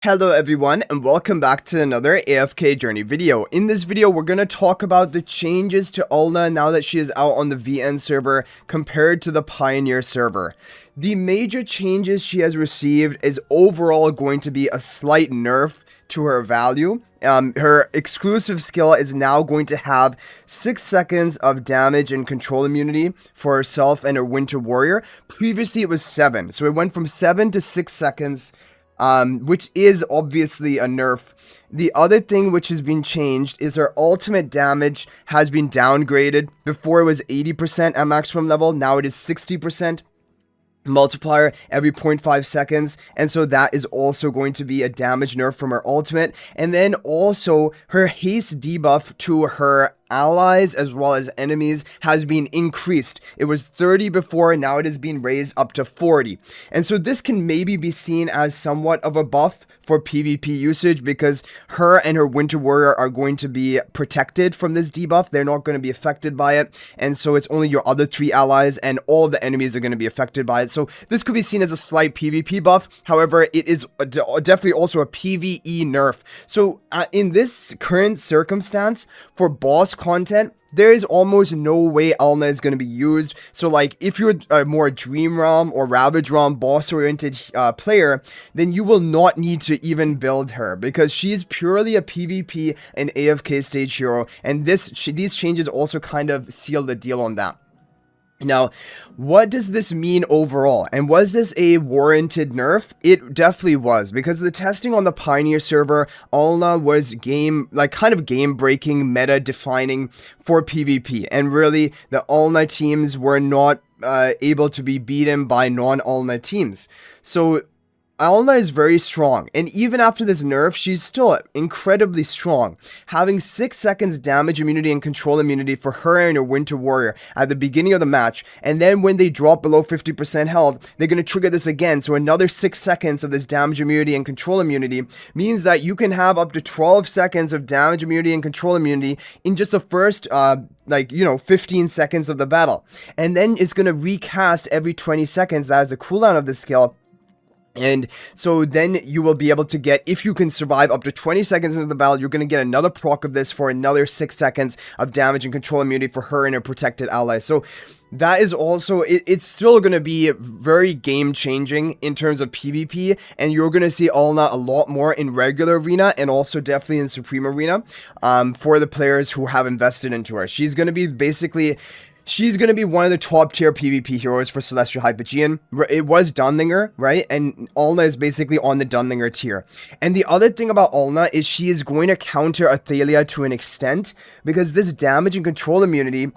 Hello everyone and welcome back to another AFK Journey video. In this video we're going to talk about the changes to Alna now that she is out on the VN server compared to the Pioneer server. The major changes she has received is overall going to be a slight nerf to her value. Her exclusive skill is now going to have 6 seconds of damage and control immunity for herself and her Winter Warrior. Previously it was 7, so it went from 7 to 6 seconds. Which is obviously a nerf. The other thing which has been changed is her ultimate damage has been downgraded. Before it was 80% at maximum level, now it is 60% multiplier every 0.5 seconds, and so that is also going to be a damage nerf from her ultimate. And then also her haste debuff to her allies as well as enemies has been increased. It was 30 before, now it is being raised up to 40. And so this can maybe be seen as somewhat of a buff for PvP usage because her and her Winter Warrior are going to be protected from this debuff. They're not going to be affected by it. And so it's only your other 3 allies and all of the enemies are going to be affected by it. So this could be seen as a slight PvP buff. However, it is definitely also a PvE nerf. So in this current circumstance for boss content, there is almost no way Alna is going to be used. So like if you're a more Dream Realm or Ravage Realm boss oriented player, then you will not need to even build her because she's purely a PvP and AFK stage hero, and these changes also kind of seal the deal on that. Now, what does this mean overall? And was this a warranted nerf? It definitely was, because the testing on the Pioneer server, Alna was kind of game-breaking, meta-defining for PvP. And really, the Alna teams were not able to be beaten by non-Alna teams. So Alna is very strong, and even after this nerf, she's still incredibly strong, having 6 seconds damage immunity and control immunity for her and her Winter Warrior at the beginning of the match, and then when they drop below 50% health, they're going to trigger this again, so another 6 seconds of this damage immunity and control immunity means that you can have up to 12 seconds of damage immunity and control immunity in just the first 15 seconds of the battle, and then it's going to recast every 20 seconds. That is the cooldown of the skill. And so then you will be able to get, if you can survive up to 20 seconds into the battle, you're going to get another proc of this for another 6 seconds of damage and control immunity for her and her protected allies. So that is also, it's still going to be very game changing in terms of PvP, and you're going to see Alna a lot more in regular arena and also definitely in Supreme Arena for the players who have invested into her. She's going to be one of the top tier PvP heroes for Celestial Hypogean. It was Dunlinger, right? And Alna is basically on the Dunlinger tier. And the other thing about Alna is she is going to counter Athalia to an extent, because this damage and control immunity,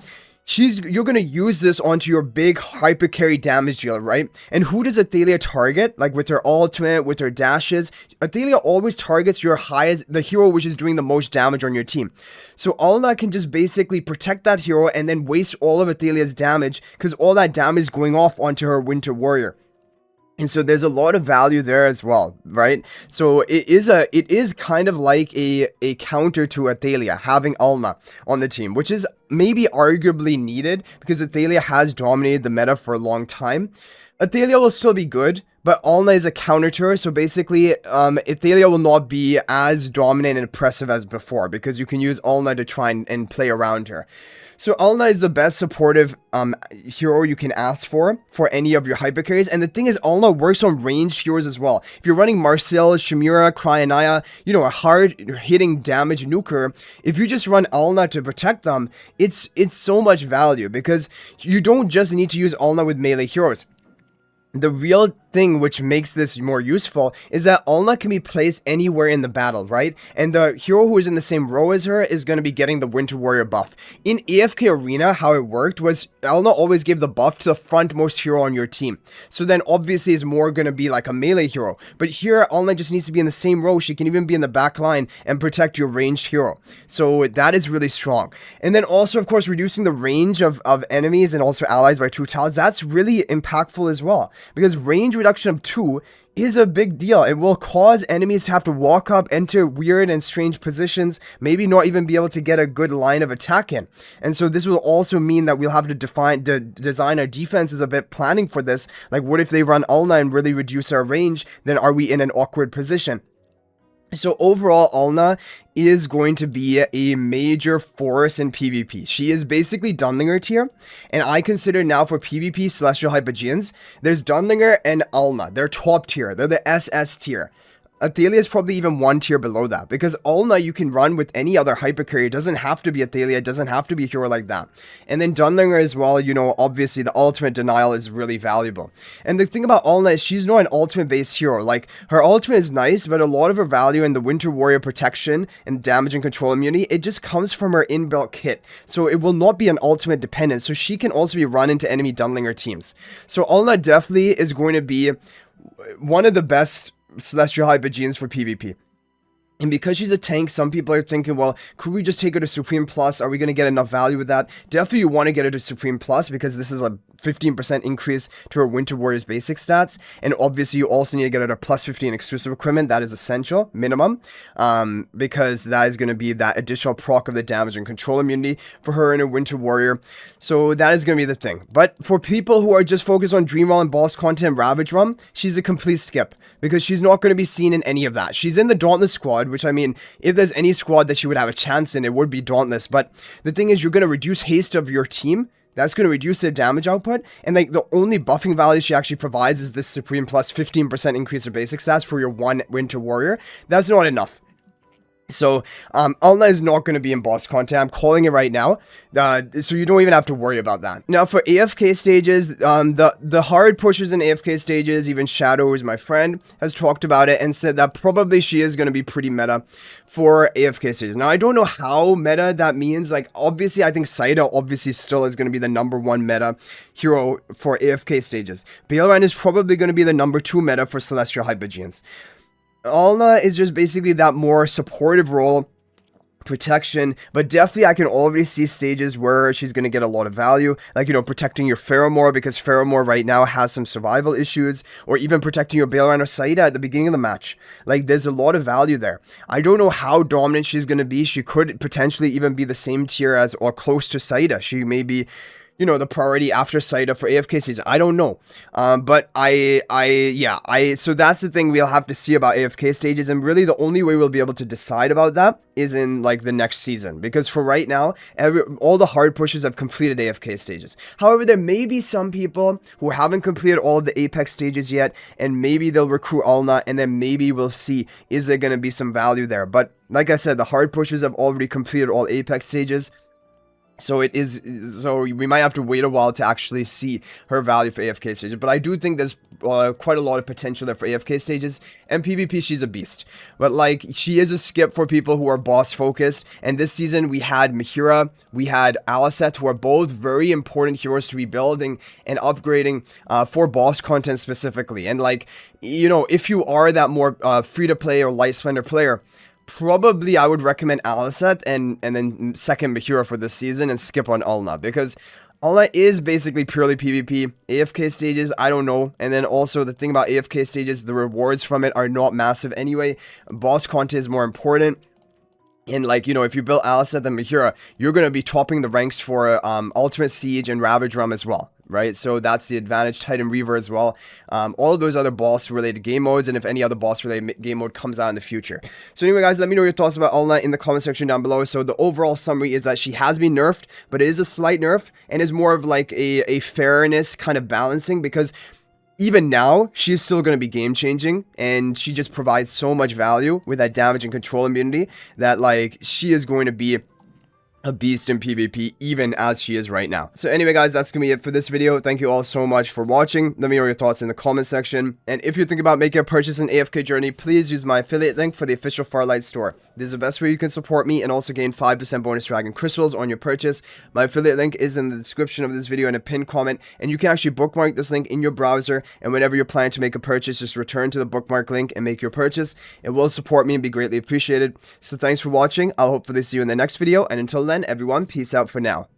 you're going to use this onto your big hyper carry damage dealer, right? And who does Athalia target? Like with her ultimate, with her dashes, Athalia always targets the hero which is doing the most damage on your team. So Alna can just basically protect that hero and then waste all of Athalia's damage because all that damage is going off onto her Winter Warrior. And so there's a lot of value there as well, right? So it is kind of like a counter to Athalia, having Alna on the team, which is maybe arguably needed because Athalia has dominated the meta for a long time. Athalia will still be good, but Alna is a counter to her, so basically, Athalia will not be as dominant and impressive as before, because you can use Alna to try and play around her. So Alna is the best supportive hero you can ask for any of your hypercarries, and the thing is, Alna works on ranged heroes as well. If you're running Marcel, Shamira, Cryanaya, a hard-hitting damage nuker, if you just run Alna to protect them, it's so much value, because you don't just need to use Alna with melee heroes. The real thing which makes this more useful is that Alna can be placed anywhere in the battle, right? And the hero who is in the same row as her is going to be getting the Winter Warrior buff. In AFK Arena, how it worked was Alna always gave the buff to the frontmost hero on your team. So then obviously it's more going to be like a melee hero. But here, Alna just needs to be in the same row. She can even be in the back line and protect your ranged hero. So that is really strong. And then also, of course, reducing the range of enemies and also allies by 2 tiles. That's really impactful as well, because range reduction of 2 is a big deal. It will cause enemies to have to walk up, enter weird and strange positions, maybe not even be able to get a good line of attack in. And so this will also mean that we'll have to design our defenses a bit planning for this. Like, what if they run Alna and really reduce our range? Then are we in an awkward position? So overall, Alna is going to be a major force in PvP. She is basically Dunlinger tier, and I consider now for PvP Celestial Hypogeans, there's Dunlinger and Alna. They're top tier. They're the SS tier. Athalia is probably even one tier below that, because Alna you can run with any other hyper carry. It doesn't have to be Athalia, it doesn't have to be a hero like that. And then Dunlinger as well, you know, obviously the ultimate denial is really valuable. And the thing about Alna is she's not an ultimate based hero. Like, her ultimate is nice, but a lot of her value in the Winter Warrior protection and damage and control immunity, it just comes from her inbuilt kit. So it will not be an ultimate dependent, so she can also be run into enemy Dunlinger teams. So Alna definitely is going to be one of the best Celestial Hypogeans for PvP. And because she's a tank, some people are thinking, well, could we just take her to Supreme Plus? Are we going to get enough value with that? Definitely you want to get her to Supreme Plus, because this is a 15% increase to her Winter Warrior's basic stats. And obviously you also need to get her to plus 15 exclusive equipment. That is essential, minimum, because that is going to be that additional proc of the damage and control immunity for her in a Winter Warrior. So that is going to be the thing. But for people who are just focused on Dream Realm and boss content, Ravage Realm, she's a complete skip, because she's not going to be seen in any of that. She's in the Dauntless squad, which, I mean, if there's any squad that she would have a chance in, it would be Dauntless. But the thing is, you're going to reduce haste of your team. That's going to reduce their damage output. And like, the only buffing value she actually provides is this Supreme Plus 15% increase of basic stats for your one Winter Warrior. That's not enough. So, Alna is not going to be in boss content. I'm calling it right now. So you don't even have to worry about that. Now, for AFK stages, the hard pushers in AFK stages, even Shadow, who's my friend, has talked about it and said that probably she is going to be pretty meta for AFK stages. Now, I don't know how meta that means. Like, obviously, I think Saida obviously still is going to be the #1 meta hero for AFK stages. Baelran is probably going to be the #2 meta for Celestial Hypogeans. Alna is just basically that more supportive role, protection, but definitely I can already see stages where she's going to get a lot of value, like, you know, protecting your Pheromore, because Pheromore right now has some survival issues, or even protecting your Baelran or Saida at the beginning of the match. Like, there's a lot of value there. I don't know how dominant she's going to be. She could potentially even be the same tier as, or close to Saida. She may be, you know, the priority after Saida for AFK season. I don't know. But so that's the thing we'll have to see about AFK stages. And really the only way we'll be able to decide about that is in like the next season. Because for right now, all the hard pushers have completed AFK stages. However, there may be some people who haven't completed all of the Apex stages yet, and maybe they'll recruit Alna, and then maybe we'll see, is there going to be some value there? But like I said, the hard pushers have already completed all Apex stages. So we might have to wait a while to actually see her value for AFK stages. But I do think there's quite a lot of potential there for AFK stages. And PvP, she's a beast. But like, she is a skip for people who are boss focused. And this season we had Mihira, we had Alicet, who are both very important heroes to be building and upgrading for boss content specifically. And like, you know, if you are that more free to play or light splendor player, probably I would recommend Alicet and then second Mihira for this season, and skip on Alna, because Alna is basically purely PvP. AFK stages, I don't know. And then also the thing about AFK stages, the rewards from it are not massive anyway. Boss content is more important. And like, you know, if you build Alicet and Mihira, you're going to be topping the ranks for Ultimate Siege and Ravage Realm as well, right? So that's the advantage. Titan Reaver as well. All of those other boss related game modes, and if any other boss related game mode comes out in the future. So anyway, guys, let me know your thoughts about Alna in the comment section down below. So the overall summary is that she has been nerfed, but it is a slight nerf, and is more of like a fairness kind of balancing, because even now, she's still going to be game-changing, and she just provides so much value with that damage and control immunity that, like, she is going to be a beast in PvP, even as she is right now. So anyway, guys, that's gonna be it for this video. Thank you all so much for watching. Let me know your thoughts in the comment section. And if you're thinking about making a purchase in AFK Journey, please use my affiliate link for the official Farlight store. This is the best way you can support me and also gain 5% bonus dragon crystals on your purchase. My affiliate link is in the description of this video in a pinned comment, and you can actually bookmark this link in your browser, and whenever you're planning to make a purchase, just return to the bookmark link and make your purchase. It will support me and be greatly appreciated. So thanks for watching. I'll hopefully see you in the next video, and until then, everyone, peace out for now.